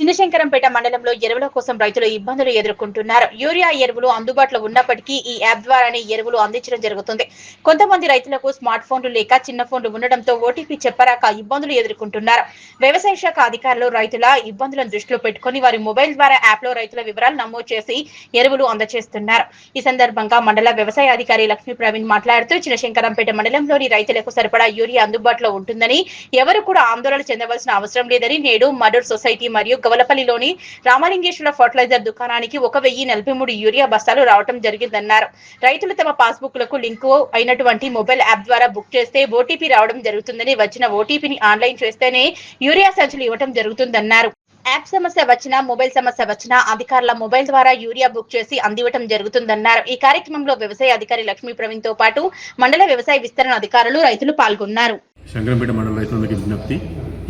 చిన్నశంకరంపేట మండలంలో ఎరువుల కోసం రైతులు ఇబ్బందులు ఎదుర్కొంటున్నారు. యూరియా ఎరువులు అందుబాటులో ఉన్నప్పటికీ ఈ యాప్ ద్వారానే ఎరువులు అందించడం జరుగుతుంది. కొంతమంది రైతులకు స్మార్ట్ ఫోన్లు లేక చిన్న ఫోన్లు ఉండడంతో ఓటీపీ చెప్పరాక ఇబ్బందులు ఎదుర్కొంటున్నారు. వ్యవసాయ శాఖ అధికారులు రైతుల ఇబ్బందులను దృష్టిలో పెట్టుకుని వారి మొబైల్ ద్వారా యాప్ లో రైతుల వివరాలు నమోదు చేసి ఎరువులు అందజేస్తున్నారు. ఈ సందర్భంగా మండల వ్యవసాయ అధికారి లక్ష్మీ ప్రవీణ్ మాట్లాడుతూ చిన్నశంకరంపేట మండలంలోని రైతులకు సరిపడా యూరియా అందుబాటులో ఉంటుందని, ఎవరు కూడా ఆందోళన చెందవలసిన అవసరం లేదని, నేడు మడూర్ సొసైటీ మరియు గవలపల్లిలోని రామలింగేశ్వర ఫర్టిలైజర్ దుకాణానికి 1043 యూరియా బస్తాలు రావడం జరిగిందన్నారు. రైతులు తమ పాస్బుక్ లకు లింకు అయినటువంటి మొబైల్ యాప్ ద్వారా బుక్ చేస్తే ఓటీపీ రావడం జరుగుతుందని, వచ్చిన ఓటీపీని ఆన్లైన్ చేస్తేనే యూరియా సంచులు ఇవ్వడం జరుగుతుందన్నారు. యాప్ సమస్య వచ్చినా, మొబైల్ సమస్య వచ్చినా అధికారుల మొబైల్ ద్వారా యూరియా బుక్ చేసి అందివ్వడం జరుగుతుందన్నారు. ఈ కార్యక్రమంలో వ్యవసాయ అధికారి లక్ష్మీ ప్రవీణ్ తో పాటు మండల వ్యవసాయ విస్తరణ అధికారులు, రైతులు పాల్గొన్నారు. శంకరంపేట మండల రైతులందరికీ విజ్ఞప్తి.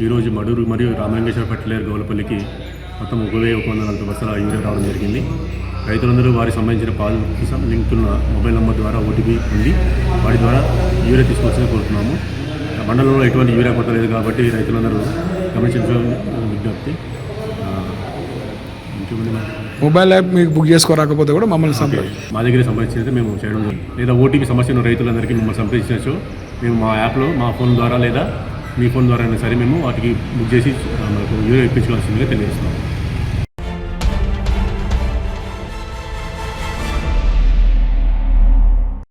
ఈరోజు మడూరు మరియు రామలింగేశ్వర ఫర్టిలైజర్ గోలపల్లికి మొత్తం 1140 బస్తాల యూరియా రావడం జరిగింది. రైతులందరూ వారికి సంబంధించిన పాస్బుక్ లింక్ ఉన్న మొబైల్ నెంబర్ ద్వారా ఓటీపీ ఉంది, వాటి ద్వారా యూరియా తీసుకొచ్చి కోరుతున్నాము. మండలంలో ఎటువంటి యూరియా కొరత లేదు కాబట్టి రైతులందరూ గమనించడం విజ్ఞప్తి. మొబైల్ యాప్ మీకు బుక్ చేసుకోరాకపోతే కూడా మమ్మల్ని మా దగ్గర సంబంధించి మేము చేయడం లేదా ఓటీపీ సమస్య ఉన్న రైతులందరికీ మిమ్మల్ని సంప్రదించవచ్చు. మేము మా యాప్లో మా ఫోన్ ద్వారా లేదా మీ ఫోన్ ద్వారా అయినా సరే మేము వాటికి బుక్ చేసి మనకు యూరియా ఇప్పించుకోవాల్సిందిగా తెలియజేస్తున్నాం.